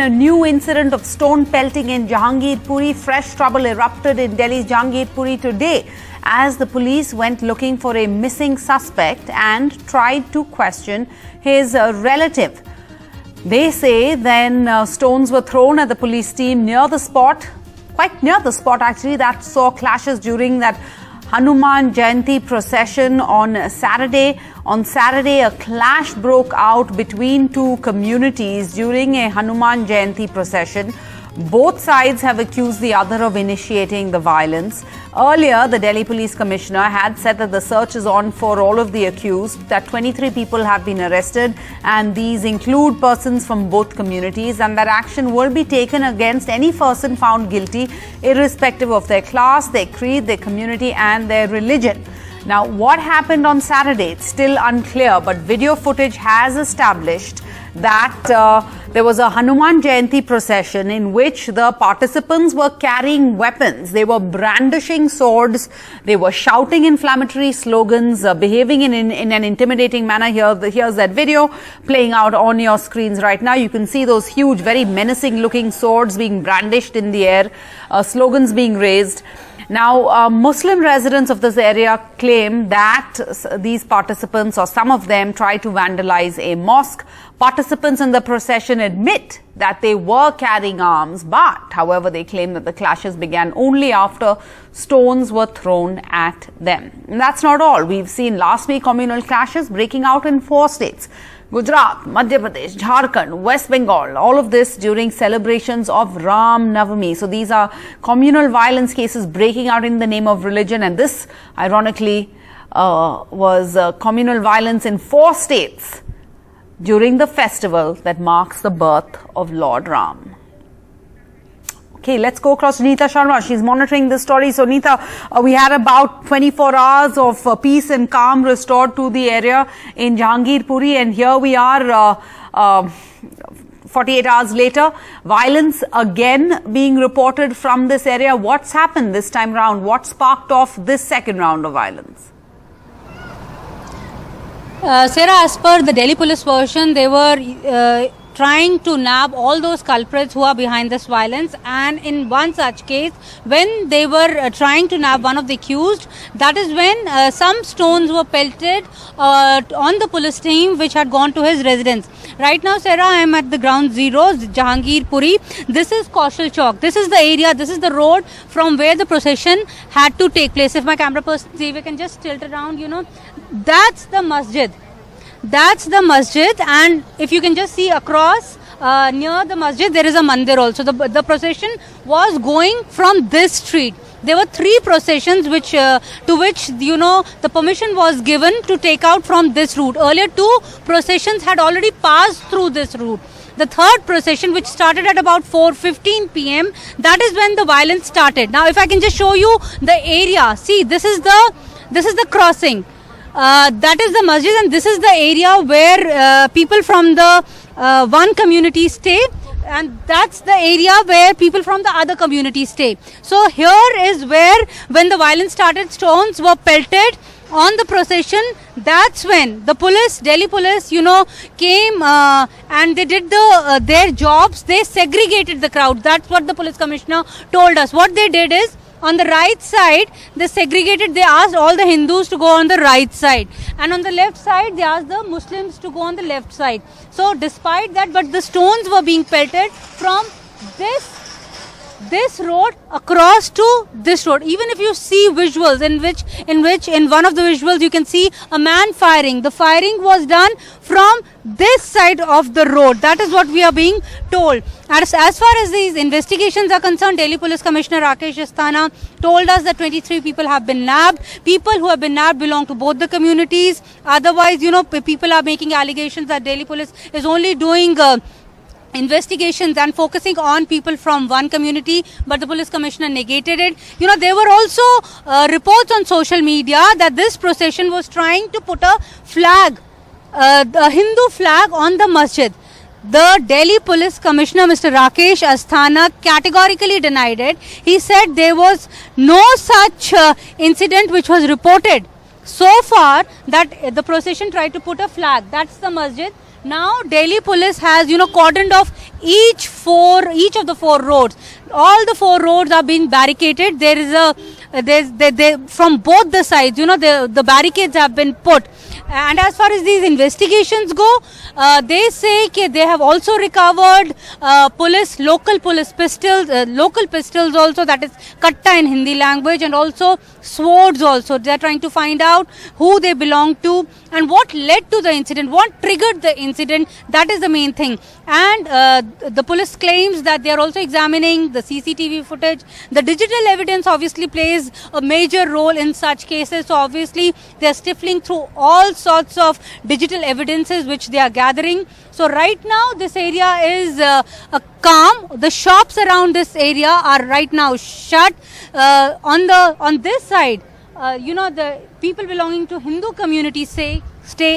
a new incident of stone pelting in Jahangirpuri. Fresh trouble erupted in Delhi's Jahangirpuri today as the police went looking for a missing suspect and tried to question his relative. They say then stones were thrown at the police team near the spot, quite near the spot actually, that saw clashes during that Hanuman Jayanti procession on Saturday. On Saturday, a clash broke out between two communities during a Hanuman Jayanti procession. Both sides have accused the other of initiating the violence. Earlier, the Delhi Police Commissioner had said that the search is on for all of the accused, that 23 people have been arrested, and these include persons from both communities, and that action will be taken against any person found guilty, irrespective of their class, their creed, their community, and their religion. Now, what happened on Saturday? It's still unclear, but video footage has established that there was a Hanuman Jayanti procession in which the participants were carrying weapons. They were brandishing swords. They were shouting inflammatory slogans, behaving in an intimidating manner. Here's that video playing out on your screens right now. You can see those huge, very menacing looking swords being brandished in the air, slogans being raised. Now, Muslim residents of this area claim that these participants, or some of them, tried to vandalize a mosque. Participants in the procession admit that they were carrying arms, but, however, they claim that the clashes began only after stones were thrown at them. And that's not all. We've seen last week communal clashes breaking out in 4 states. Gujarat, Madhya Pradesh, Jharkhand, West Bengal, all of this during celebrations of Ram Navami. So these are communal violence cases breaking out in the name of religion, and this, ironically, was communal violence in 4 states during the festival that marks the birth of Lord Ram. Okay, let's go across to Neeta Sharma. She's monitoring this story. So, Neeta, we had about 24 hours of peace and calm restored to the area in Jahangirpuri, and here we are 48 hours later. Violence again being reported from this area. What's happened this time round? What sparked off this second round of violence? Sarah, as per the Delhi police version, they were trying to nab all those culprits who are behind this violence, and in one such case, when they were trying to nab one of the accused, that is when some stones were pelted on the police team which had gone to his residence. Right now, Sarah, I am at the ground zero, Jahangirpuri. This is Kaushal Chowk. This is the area, this is the road from where the procession had to take place. If my camera person, see, we can just tilt around, you know, that's the masjid. That's the masjid, and if you can just see across near the masjid, there is a mandir also. The procession was going from this street. There were 3 processions which to which, you know, the permission was given to take out from this route. Earlier 2 processions had already passed through this route. The 3rd procession, which started at about 4:15 p.m., that is when the violence started. Now, if I can just show you the area, see, this is the crossing. That is the masjid, and this is the area where people from the one community stay, and that's the area where people from the other community stay. So here is where, when the violence started, stones were pelted on the procession. That's when the police, Delhi police, you know, came and they did their jobs. They segregated the crowd. That's what the police commissioner told us. What they did is, on the right side, they segregated, they asked all the Hindus to go on the right side. And on the left side, they asked the Muslims to go on the left side. So despite that, but the stones were being pelted from this road across to this road. Even if you see visuals in one of the visuals you can see a man firing. The firing was done from this side of the road. That is what we are being told. As far as these investigations are concerned, Delhi Police Commissioner Rakesh Asthana told us that 23 people have been nabbed. People who have been nabbed belong to both the communities. Otherwise, you know, people are making allegations that Delhi Police is only doing investigations and focusing on people from one community, but the police commissioner negated it. You know, there were also reports on social media that this procession was trying to put a flag, a Hindu flag, on the masjid. The Delhi Police Commissioner, Mr. Rakesh Asthana, categorically denied it. He said there was no such incident which was reported so far, that the procession tried to put a flag. That's the masjid. Now Delhi police has, cordoned off each of the 4 roads. All the 4 roads are being barricaded. There is from both the sides, the barricades have been put. And as far as these investigations go, they say that they have also recovered local pistols also, that is katta in Hindi language, and also swords also. They are trying to find out who they belong to and what led to the incident, what triggered the incident. That is the main thing. And the police claims that they are also examining the CCTV footage. The digital evidence obviously plays a major role in such cases. So obviously they are sifting through all sorts of digital evidences which they are gathering. So right now this area is calm. The shops around this area are right now shut. On this side, the people belonging to Hindu community stay,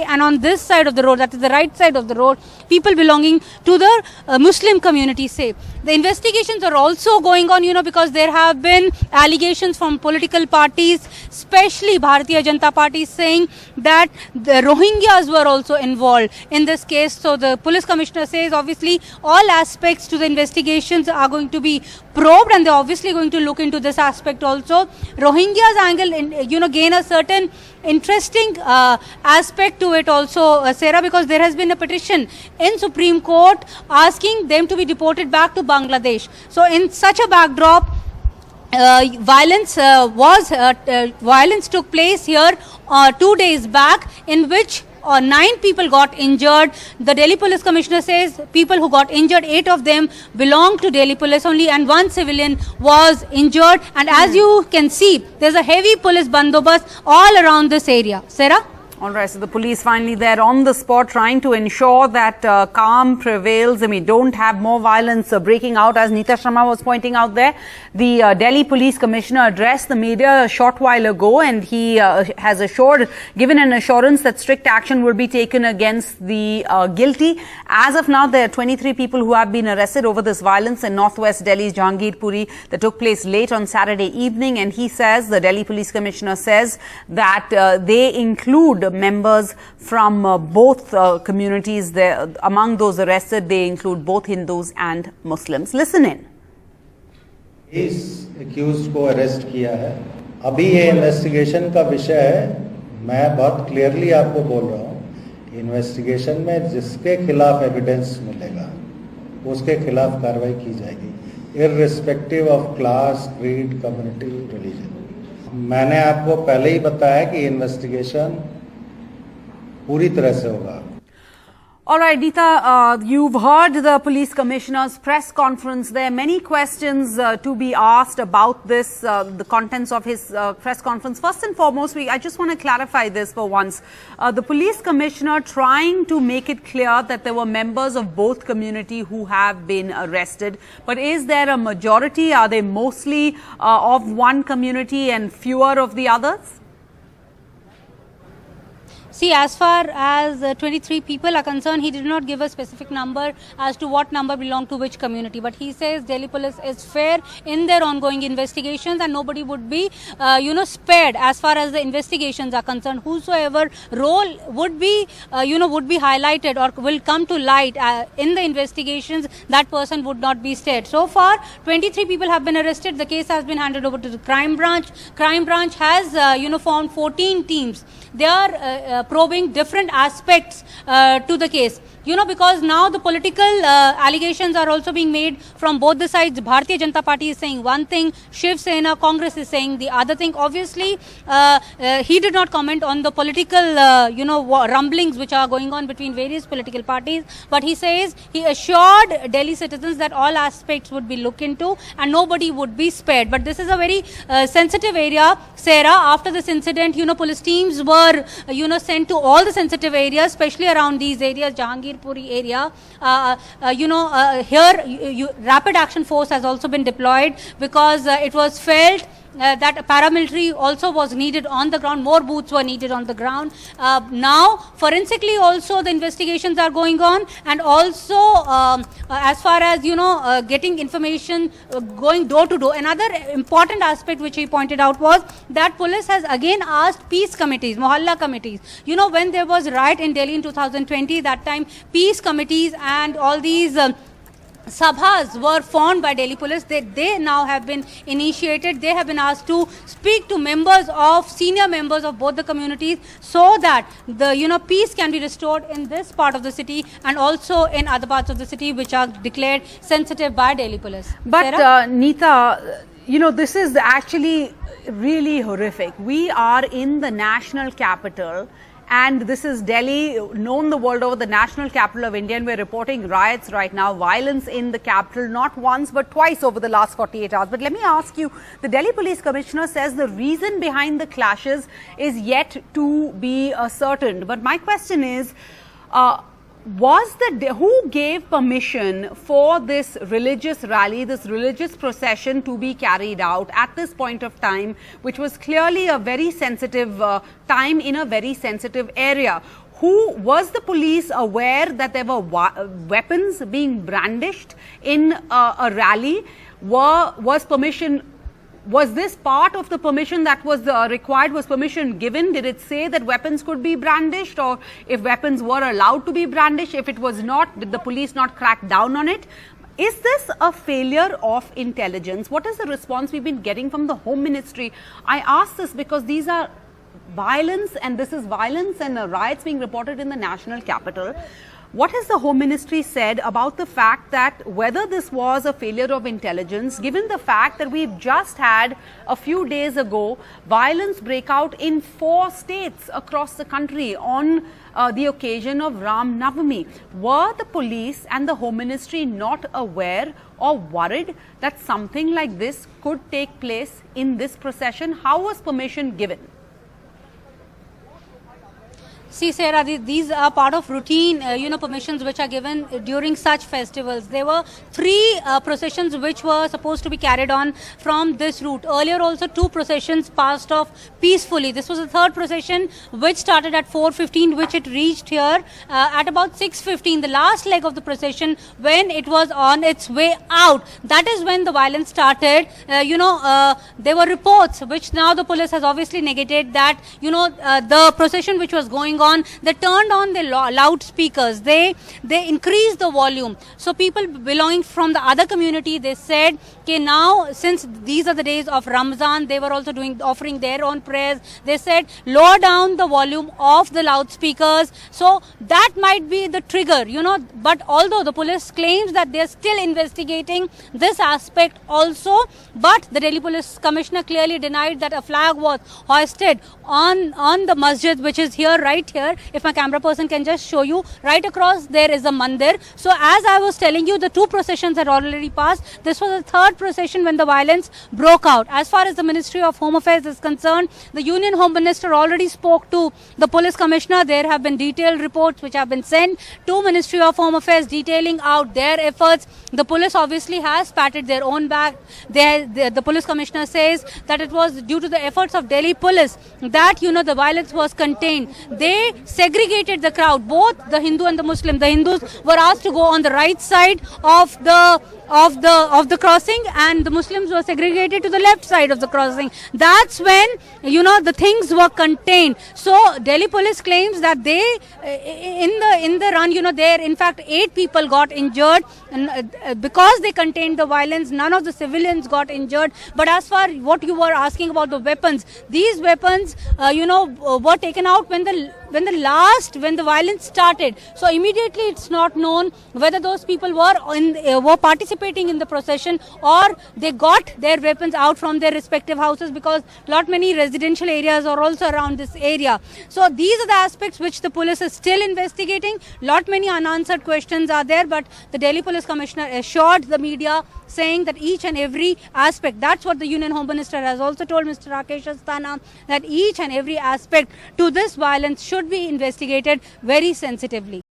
and on this side of the road, that is the right side of the road, people belonging to the Muslim community stay. The investigations are also going on, because there have been allegations from political parties, especially Bharatiya Janata Party, saying that the Rohingyas were also involved in this case. So the police commissioner says obviously all aspects to the investigations are going to be probed, and they're obviously going to look into this aspect also. Rohingyas angle, gain a certain interesting aspect to it also, Sarah, because there has been a petition in Supreme Court asking them to be deported back to Bangladesh. So in such a backdrop, violence took place here 2 days back, in which 9 people got injured. The Delhi Police Commissioner says people who got injured, 8 of them belong to Delhi Police only, and 1 civilian was injured. And as you can see, there's a heavy police bandobast all around this area. Sarah? All right, so the police finally there on the spot, trying to ensure that calm prevails. I mean, don't have more violence breaking out. As Neeta Sharma was pointing out there, the Delhi Police Commissioner addressed the media a short while ago, and he has given an assurance that strict action will be taken against the guilty. As of now, there are 23 people who have been arrested over this violence in northwest Delhi's Jahangirpuri that took place late on Saturday evening. And he says, the Delhi Police Commissioner says, that they include members from both communities. There, among those arrested, they include both Hindus and Muslims. Listen in. इस accused को arrest किया है. अभी ये investigation का विषय है. मैं बहुत क्लियरली आपको बोल रहा हूँ, इन्वेस्टिगेशन में जिसके खिलाफ एविडेंस मिलेगा उसके खिलाफ कार्रवाई की जाएगी, irrespective of class, creed, community, religion. मैंने आपको पहले ही बताया कि इन्वेस्टिगेशन पूरी तरह से होगा. All right, Neeta, you've heard the police commissioner's press conference. There are many questions to be asked about this, the contents of his press conference. First and foremost, I just want to clarify this for once. The police commissioner trying to make it clear that there were members of both community who have been arrested. But is there a majority? Are they mostly of one community and fewer of the others? See, as far as 23 people are concerned, he did not give a specific number as to what number belong to which community. But he says Delhi police is fair in their ongoing investigations, and nobody would be, spared as far as the investigations are concerned. Whosoever role would be, would be highlighted or will come to light in the investigations, that person would not be spared. So far, 23 people have been arrested. The case has been handed over to the crime branch. Crime branch has, formed 14 teams. They are probing different aspects to the case. Because now the political allegations are also being made from both the sides. Bharatiya Janata Party is saying one thing, Shiv Sena, Congress is saying the other thing. Obviously, he did not comment on the political, rumblings which are going on between various political parties. But he says he assured Delhi citizens that all aspects would be looked into and nobody would be spared. But this is a very sensitive area, Sarah. After this incident, police teams were, sent to all the sensitive areas, especially around these areas, Jahangirpuri area. Here rapid action force has also been deployed because it was felt that paramilitary also was needed on the ground. More booths were needed on the ground. Now, forensically also the investigations are going on, and also as far as getting information going door to door. Another important aspect which he pointed out was that police has again asked peace committees, mohalla committees. When there was riot in Delhi in 2020, that time peace committees and all these sabhas were formed by Delhi police. They now have been initiated. They have been asked to speak to senior members of both the communities, so that the peace can be restored in this part of the city and also in other parts of the city which are declared sensitive by Delhi police. But Neeta, this is actually really horrific. We are in the national capital, and this is Delhi, known the world over, the national capital of India, and we're reporting riots right now, violence in the capital, not once but twice over the last 48 hours. But let me ask you, the Delhi Police Commissioner says the reason behind the clashes is yet to be ascertained. But my question is, who gave permission for this religious rally, this religious procession to be carried out at this point of time, which was clearly a very sensitive time in a very sensitive area? Was the police aware that there were weapons being brandished in a rally? Was this part of the permission that was required? Was permission given? Did it say that weapons could be brandished, or if weapons were allowed to be brandished? If it was not, did the police not crack down on it? Is this a failure of intelligence? What is the response we've been getting from the Home Ministry? I ask this because these are violence, and this is violence and riots being reported in the national capital. What has the Home Ministry said about the fact that whether this was a failure of intelligence, given the fact that we've just had a few days ago violence break out in 4 states across the country on the occasion of Ram Navami? Were the police and the Home Ministry not aware or worried that something like this could take place in this procession? How was permission given? See, Sarah, these are part of routine, permissions which are given during such festivals. There were 3 processions which were supposed to be carried on from this route. Earlier also 2 processions passed off peacefully. This was the 3rd procession which started at 4:15, which it reached here at about 6:15. The last leg of the procession, when it was on its way out, that is when the violence started. There were reports which now the police has obviously negated, that the procession which was going on, they turned on the loudspeakers, they increased the volume. So people belonging from the other community, they said, okay, now since these are the days of Ramzan, they were also offering their own prayers. They said lower down the volume of the loudspeakers. So that might be the trigger, but although the police claims that they are still investigating this aspect also, but the Delhi Police Commissioner clearly denied that a flag was hoisted on the masjid, which is here, right here. If my camera person can just show you, right across there is a mandir. So as I was telling you, the 2 processions had already passed. This was the 3rd procession when the violence broke out. As far as the Ministry of Home Affairs is concerned, the Union Home Minister already spoke to the Police Commissioner. There have been detailed reports which have been sent to Ministry of Home Affairs detailing out their efforts. The police obviously has patted their own back. The Police Commissioner says that it was due to the efforts of Delhi police that the violence was contained. They segregated the crowd, both the Hindu and the Muslim. The Hindus were asked to go on the right side of the crossing, and the Muslims were segregated to the left side of the crossing. That's when the things were contained. So Delhi police claims that they in the run there in fact 8 people got injured, and because they contained the violence, none of the civilians got injured. But as far what you were asking about the weapons, these weapons were taken out when the violence started. So immediately it's not known whether those people were participating in the procession or they got their weapons out from their respective houses, because many residential areas are also around this area. So these are the aspects which the police is still investigating. Many unanswered questions are there, but the Delhi Police Commissioner assured the media, saying that each and every aspect, that's what the Union Home Minister has also told Mr. Rakesh Asthana, that each and every aspect to this violence should be investigated very sensitively.